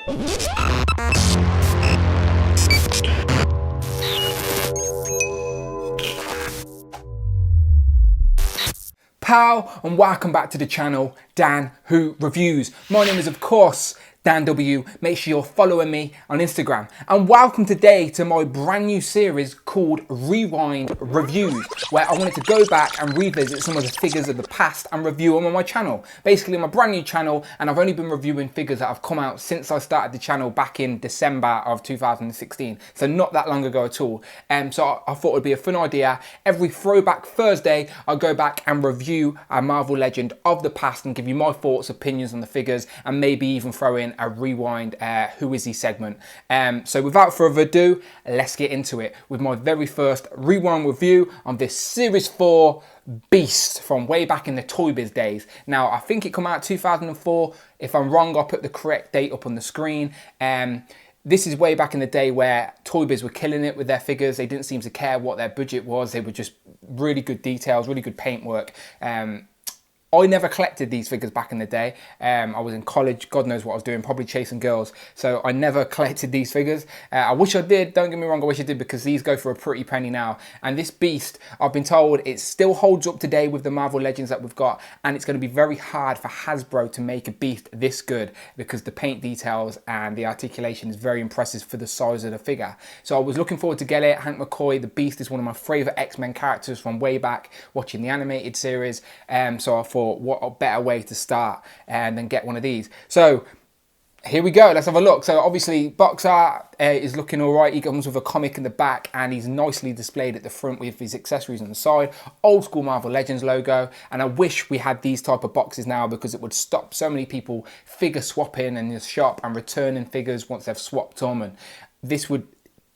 Pow, and welcome back to the channel, Dan Who Reviews. My name is, of course, Dan W. Make sure you're following me on Instagram. And welcome today to my brand new series called Rewind Reviews, where I wanted to go back and revisit some of the figures of the past and review them on my channel. Basically, my brand new channel, and I've only been reviewing figures that have come out since I started the channel back in December of 2016. So not that long ago at all. So I thought it would be a fun idea. Every Throwback Thursday, I'll go back and review a Marvel Legend of the past and give you my thoughts, opinions on the figures, and maybe even throw in a rewind who is he segment. So without further ado, let's get into it with my very first rewind review on this Series 4 beast from way back in the Toy Biz days. Now, I think it came out 2004. If I'm wrong, I'll put the correct date up on the screen. This is way back in the day where Toy Biz were killing it with their figures. They didn't seem to care what their budget was. They were just really good details, really good paintwork. I never collected these figures back in the day. I was in college, God knows what I was doing, probably chasing girls. So I never collected these figures. I wish I did, don't get me wrong, I wish I did, because these go for a pretty penny now. And this beast, I've been told it still holds up today with the Marvel Legends that we've got. And it's going to be very hard for Hasbro to make a beast this good, because the paint details and the articulation is very impressive for the size of the figure. So I was looking forward to get it. Hank McCoy, the Beast, is one of my favourite X-Men characters from way back watching the animated series. So I thought, what a better way to start and then get one of these. So here we go, let's have a look. So obviously box art is looking all right. He comes with a comic in the back and he's nicely displayed at the front with his accessories on the side. Old school Marvel Legends logo. And I wish we had these type of boxes now, because it would stop so many people figure swapping in the shop and returning figures once they've swapped them. And this would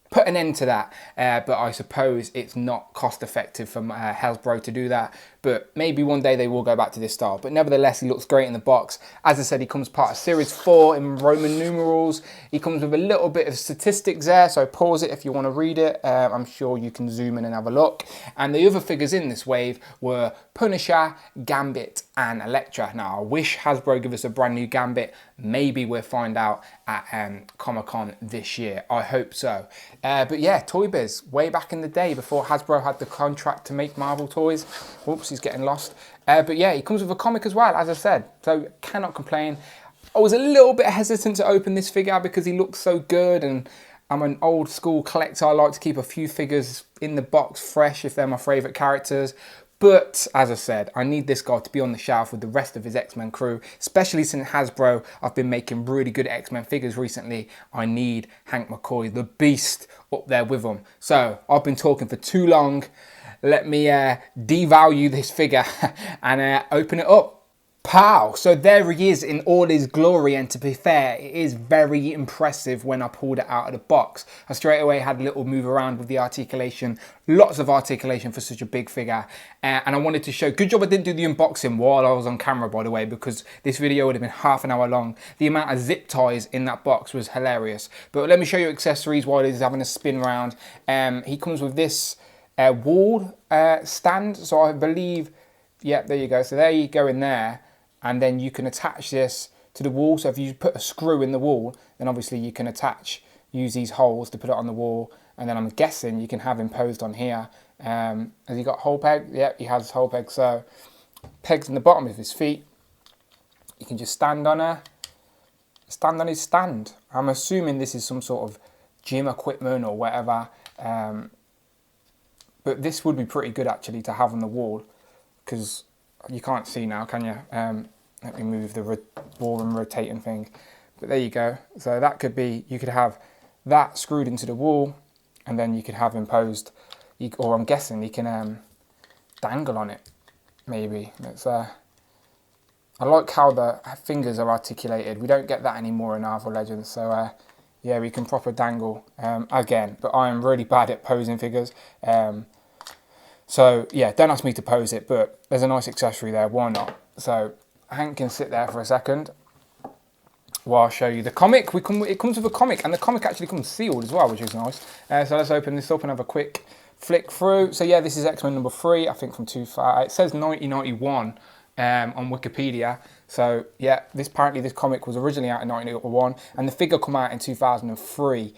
put an end to that, but I suppose it's not cost effective for Hasbro to do that. But maybe one day they will go back to this style. But nevertheless, he looks great in the box. As I said, he comes part of Series 4 in Roman numerals. He comes with a little bit of statistics there, so pause it if you want to read it. I'm sure you can zoom in and have a look. And the other figures in this wave were Punisher, Gambit, and Elektra. Now, I wish Hasbro give us a brand new Gambit. Maybe we'll find out at Comic-Con this year. I hope so. But yeah, Toy Biz, way back in the day before Hasbro had the contract to make Marvel toys. Whoops, he's getting lost. But yeah, he comes with a comic as well, as I said. So cannot complain. I was a little bit hesitant to open this figure because he looks so good, and I'm an old school collector. I like to keep a few figures in the box fresh if they're my favourite characters. But, as I said, I need this guy to be on the shelf with the rest of his X-Men crew, especially since Hasbro have been making really good X-Men figures recently. I need Hank McCoy, the Beast, up there with them. So, I've been talking for too long. Let me devalue this figure and open it up. Pow! So there he is in all his glory, and to be fair, it is very impressive when I pulled it out of the box. I straight away had a little move around with the articulation, lots of articulation for such a big figure, and I wanted to show, good job I didn't do the unboxing while I was on camera, by the way, because this video would have been half an hour long. The amount of zip ties in that box was hilarious. But let me show you accessories while he's having a spin around. He comes with this wall stand, so I believe, yeah, there you go. So there you go in there. And then you can attach this to the wall. So if you put a screw in the wall, then obviously you can use these holes to put it on the wall. And then I'm guessing you can have him posed on here. Has he got hole peg? Yeah, he has hole peg. So pegs in the bottom of his feet. You can just stand on his stand. I'm assuming this is some sort of gym equipment or whatever. But this would be pretty good actually to have on the wall, because you can't see now, can you? Let me move the ball and rotating thing. But there you go. So that could be, you could have that screwed into the wall, and then you could have him posed, or I'm guessing he can dangle on it, maybe. I like how the fingers are articulated. We don't get that anymore in Marvel Legends. So yeah, we can proper dangle again. But I am really bad at posing figures. So yeah, don't ask me to pose it, but there's a nice accessory there, why not? So Hank can sit there for a second while I show you the comic. It comes with a comic, and the comic actually comes sealed as well, which is nice. So let's open this up and have a quick flick through. So yeah, this is X-Men number 3, I think from it says 1991, on Wikipedia. So yeah, apparently this comic was originally out in 1981 and the figure come out in 2003.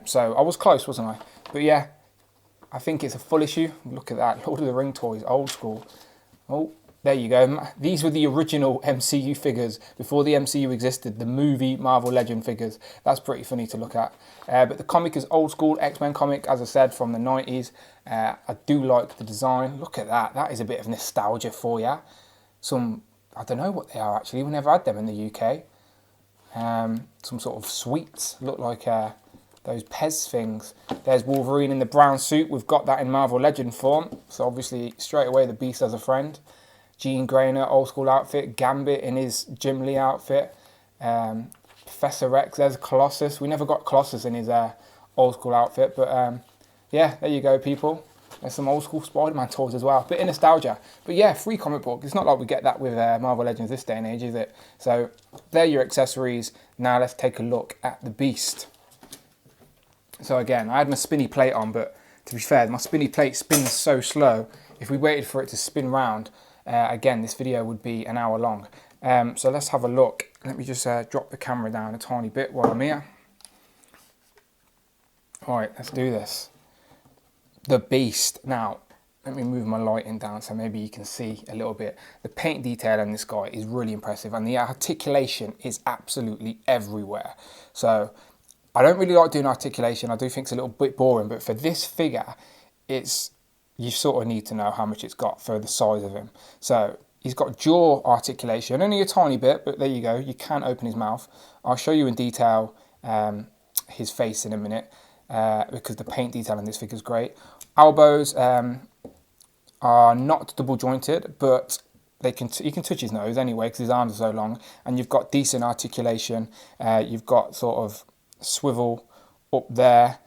So I was close, wasn't I? But yeah, I think it's a full issue. Look at that, Lord of the Ring toys, old school. Oh, there you go. These were the original MCU figures before the MCU existed, the movie Marvel Legend figures. That's pretty funny to look at. But the comic is old school X-Men comic, as I said, from the 90s. I do like the design. Look at that. That is a bit of nostalgia for you. I don't know what they are actually. We never had them in the UK. Some sort of sweets. Look like those Pez things. There's Wolverine in the brown suit. We've got that in Marvel Legend form. So obviously straight away the Beast has a friend. Jean Grey in her old school outfit. Gambit in his Jim Lee outfit. Professor X. There's Colossus. We never got Colossus in his old school outfit. But yeah, there you go, people. There's some old school Spider-Man toys as well. Bit of nostalgia. But yeah, free comic book. It's not like we get that with Marvel Legends this day and age, is it? So they're your accessories. Now let's take a look at the Beast. So again, I had my spinny plate on, but to be fair, my spinny plate spins so slow. If we waited for it to spin round, again, this video would be an hour long. So let's have a look. Let me just drop the camera down a tiny bit while I'm here. All right, let's do this. The Beast. Now, let me move my lighting down so maybe you can see a little bit. The paint detail on this guy is really impressive and the articulation is absolutely everywhere. So I don't really like doing articulation. I do think it's a little bit boring, but for this figure, you sort of need to know how much it's got for the size of him. So he's got jaw articulation, only a tiny bit, but there you go. You can open his mouth. I'll show you in detail his face in a minute. Because the paint detail on this figure is great. Elbows are not double jointed, but you can touch his nose anyway because his arms are so long. And you've got decent articulation. You've got sort of swivel up there,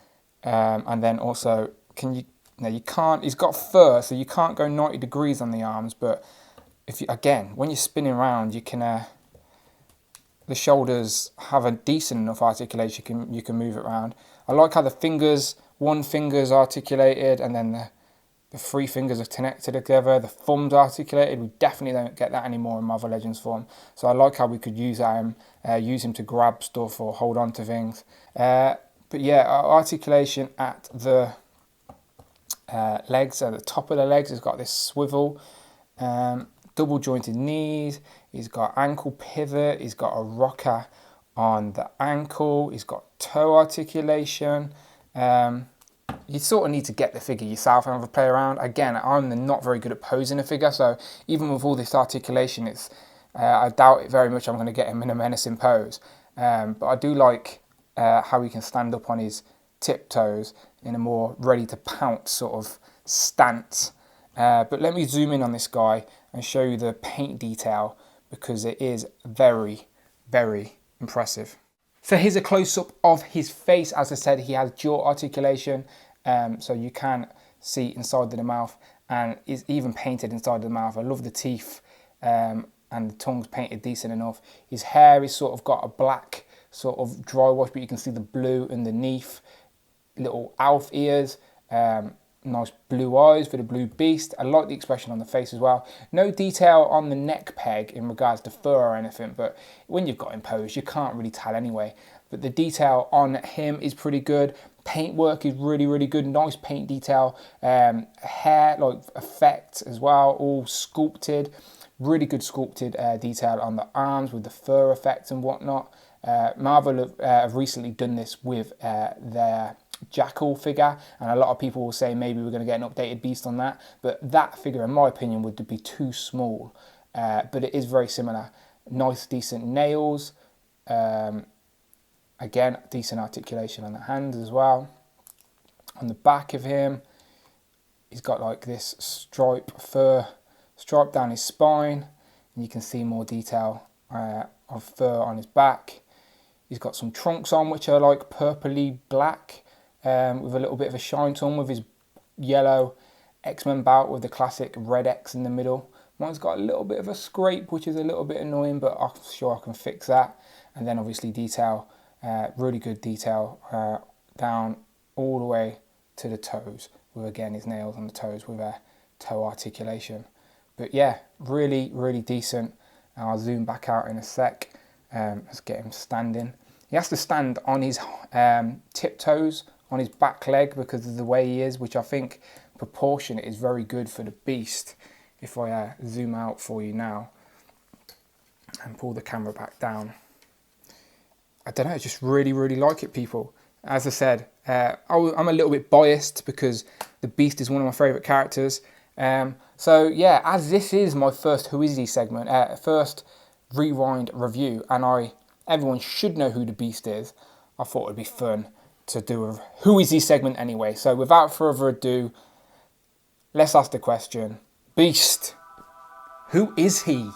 and then also you can't. He's got fur, so you can't go 90 degrees on the arms. But when you're spinning around, you can. The shoulders have a decent enough articulation. You can move it around. I like how the fingers, one finger's articulated and then the three fingers are connected together. The thumb's articulated. We definitely don't get that anymore in Marvel Legends form. So I like how we could use him to grab stuff or hold on to things. But yeah, articulation at the legs, at the top of the legs, has got this swivel. Double jointed knees. He's got ankle pivot. He's got a rocker on the ankle. He's got toe articulation. You sort of need to get the figure yourself and have a play around. Again, I'm not very good at posing a figure, so even with all this articulation, I doubt it very much I'm going to get him in a menacing pose. But I do like how he can stand up on his tiptoes in a more ready to pounce sort of stance. But let me zoom in on this guy and show you the paint detail because it is very, very impressive. So here's a close-up of his face. As I said, he has jaw articulation, so you can see inside the mouth, and is even painted inside the mouth. I love the teeth, and the tongue's painted decent enough. His hair is sort of got a black sort of dry wash, but you can see the blue underneath. Little Alf ears, nice blue eyes for the blue Beast. I like the expression on the face as well. No detail on the neck peg in regards to fur or anything, but when you've got him posed, you can't really tell anyway. But the detail on him is pretty good. Paint work is really, really good. Nice paint detail. Hair, like effect as well, all sculpted. Really good sculpted detail on the arms with the fur effects and whatnot. Marvel have recently done this with their Jackal figure, and a lot of people will say maybe we're going to get an updated Beast on that, but that figure in my opinion would be too small, but it is very similar. Nice decent nails, again decent articulation on the hands as well. On the back of him, he's got like this fur stripe down his spine, and you can see more detail of fur on his back. He's got some trunks on which are like purpley black, with a little bit of a shine to him with his yellow X-Men belt with the classic red X in the middle. Mine's got a little bit of a scrape, which is a little bit annoying, but I'm sure I can fix that. And then obviously detail, really good detail down all the way to the toes, with again his nails on the toes with a toe articulation. But yeah, really, really decent. I'll zoom back out in a sec. Let's get him standing. He has to stand on his tiptoes, on his back leg because of the way he is, which I think proportionate is very good for the beast. If I zoom out for you now and pull the camera back down. I don't know, I just really, really like it, people. As I said, I'm a little bit biased because the beast is one of my favourite characters. So yeah, as this is my first Who Is He segment, first rewind review, and everyone should know who the beast is, I thought it'd be fun to do a Who Is He segment anyway. So without further ado, let's ask the question. Beast, who is he?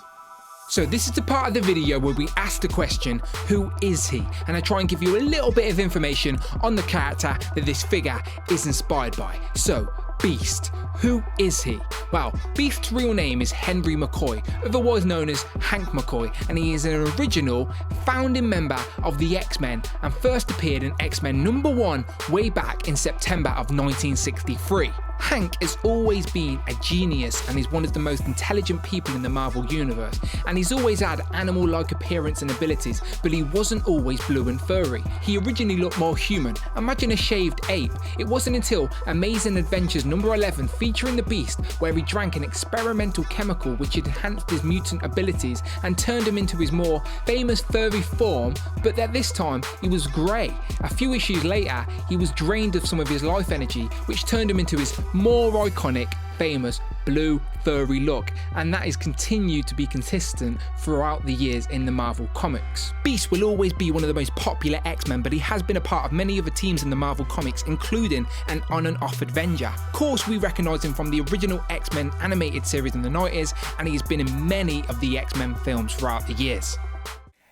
So this is the part of the video where we ask the question, who is he? And I try and give you a little bit of information on the character that this figure is inspired by. So, Beast, who is he? Well, Beast's real name is Henry McCoy, otherwise known as Hank McCoy, and he is an original founding member of the X-Men and first appeared in X-Men #1 way back in September of 1963. Hank has always been a genius and is one of the most intelligent people in the Marvel Universe, and he's always had animal-like appearance and abilities, but he wasn't always blue and furry. He originally looked more human, imagine a shaved ape. It wasn't until Amazing Adventures #11 featuring the Beast where he drank an experimental chemical which enhanced his mutant abilities and turned him into his more famous furry form, but at this time he was grey. A few issues later he was drained of some of his life energy, which turned him into his more iconic, famous blue furry look, and that is continued to be consistent throughout the years in the Marvel Comics. Beast will always be one of the most popular X-Men, but he has been a part of many other teams in the Marvel Comics, including an on and off Avenger. Of course, we recognise him from the original X-Men animated series in the 90s, and he has been in many of the X-Men films throughout the years.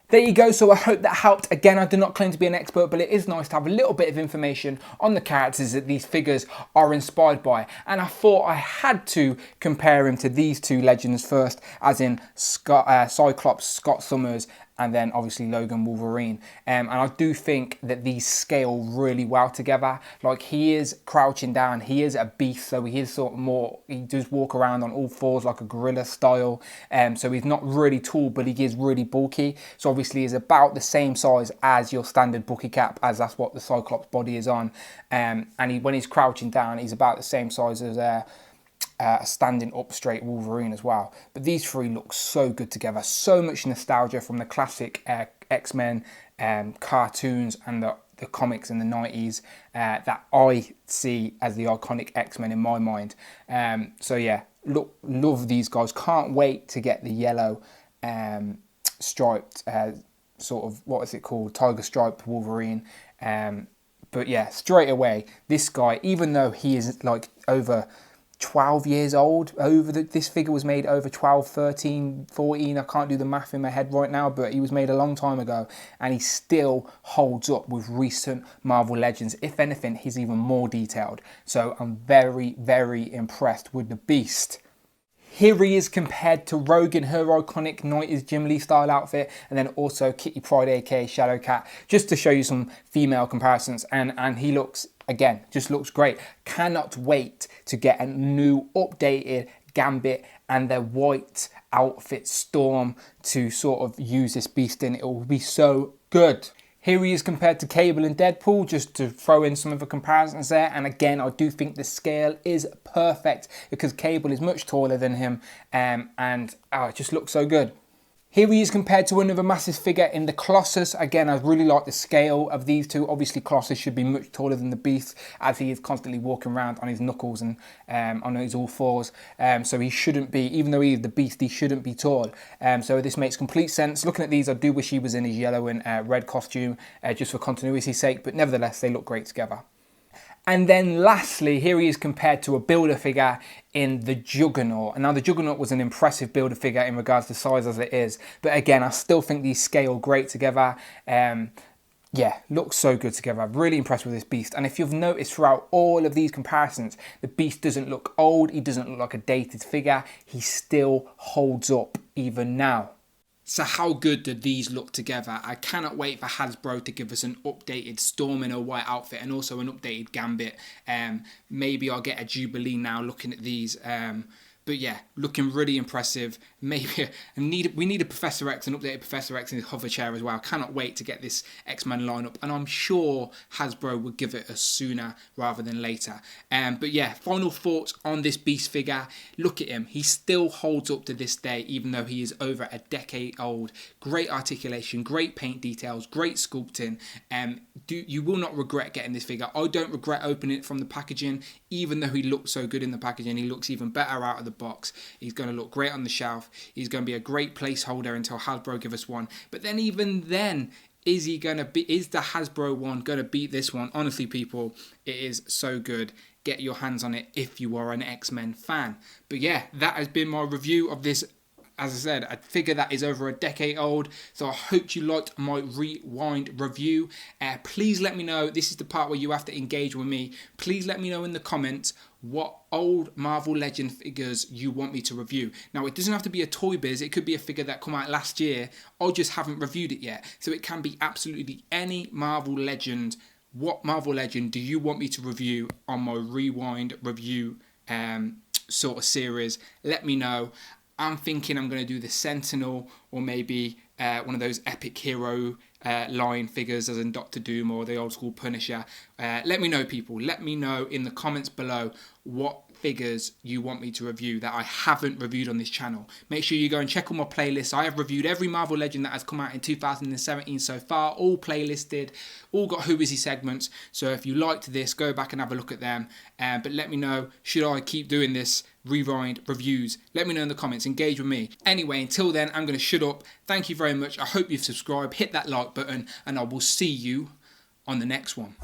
There you go, so I hope that helped. Again, I do not claim to be an expert, but it is nice to have a little bit of information on the characters that these figures are inspired by. And I thought I had to compare him to these two legends first, as in Cyclops, Scott Summers, and then obviously Logan Wolverine. And I do think that these scale really well together. Like, he is crouching down, he is a beast, so he is sort of more, he does walk around on all fours like a gorilla style. So he's not really tall, but he is really bulky. So obviously he's about the same size as your standard Bucky Cap, as that's what the Cyclops body is on. And when he's crouching down, he's about the same size as a standing up straight Wolverine as well. But these three look so good together, so much nostalgia from the classic X-Men cartoons and the comics in the 90s that I see as the iconic X-Men in my mind. So yeah, love these guys. Can't wait to get the yellow striped sort of, what is it called, tiger stripe Wolverine. But yeah, straight away, this guy, even though he is like over 12 years old, this figure was made over 12, 13, 14, I can't do the math in my head right now, but he was made a long time ago, and he still holds up with recent Marvel Legends. If anything, he's even more detailed. So I'm very, very impressed with the Beast. Here he is compared to Rogue in her iconic 90s Jim Lee style outfit, and then also Kitty Pryde aka Shadowcat, just to show you some female comparisons, and he looks, again, just looks great. Cannot wait to get a new updated Gambit and their white outfit Storm to sort of use this Beast in. It will be so good. Here he is compared to Cable and Deadpool, just to throw in some of the comparisons there. And again, I do think the scale is perfect because Cable is much taller than him, and it just looks so good. Here he is compared to another massive figure in the Colossus. Again, I really like the scale of these two. Obviously, Colossus should be much taller than the Beast, as he is constantly walking around on his knuckles and on his all fours. So he shouldn't be, even though he is the Beast, he shouldn't be tall. So this makes complete sense. Looking at these, I do wish he was in his yellow and red costume, just for continuity's sake, but nevertheless, they look great together. And then lastly, here he is compared to a Builder figure in the Juggernaut. And now the Juggernaut was an impressive Builder figure in regards to size as it is. But again, I still think these scale great together. Yeah, looks so good together. I'm really impressed with this Beast. And if you've noticed throughout all of these comparisons, the Beast doesn't look old. He doesn't look like a dated figure. He still holds up even now. So how good did these look together? I cannot wait for Hasbro to give us an updated Storm in a white outfit and also an updated Gambit. Maybe I'll get a Jubilee now looking at these. But yeah, looking really impressive. Maybe we need a Professor X, an updated Professor X in his hover chair as well. Cannot wait to get this X-Men lineup, and I'm sure Hasbro would give it us sooner rather than later. But yeah, final thoughts on this Beast figure. Look at him. He still holds up to this day, even though he is over a decade old. Great articulation, great paint details, great sculpting. You will not regret getting this figure. I don't regret opening it from the packaging, even though he looks so good in the packaging. He looks even better out of the box. He's going to look great on the shelf. He's going to be a great placeholder until Hasbro give us one. But then even then, is the Hasbro one going to beat this one? Honestly, people, it is so good. Get your hands on it if you are an X-Men fan. But yeah, that has been my review of this. As I said, a figure that is over a decade old. So I hope you liked my rewind review. Please let me know. This is the part where you have to engage with me. Please let me know in the comments what old Marvel Legend figures you want me to review. Now, it doesn't have to be a Toy Biz. It could be a figure that came out last year. I just haven't reviewed it yet. So it can be absolutely any Marvel Legend. What Marvel Legend do you want me to review on my rewind review sort of series? Let me know. I'm thinking I'm going to do the Sentinel, or maybe one of those epic hero line figures as in Doctor Doom or the old school Punisher. Let me know, people. Let me know in the comments below what figures you want me to review that I haven't reviewed on this channel. Make sure you go and check all my playlists. I have reviewed every Marvel Legend that has come out in 2017 so far, all playlisted, all got Who Is He segments. So if you liked this, go back and have a look at them. But let me know, should I keep doing this rewind reviews? Let me know in the comments. Engage with me. Anyway, until then, I'm going to shut up. Thank you very much. I hope you've subscribed, hit that like button, and I will see you on the next one.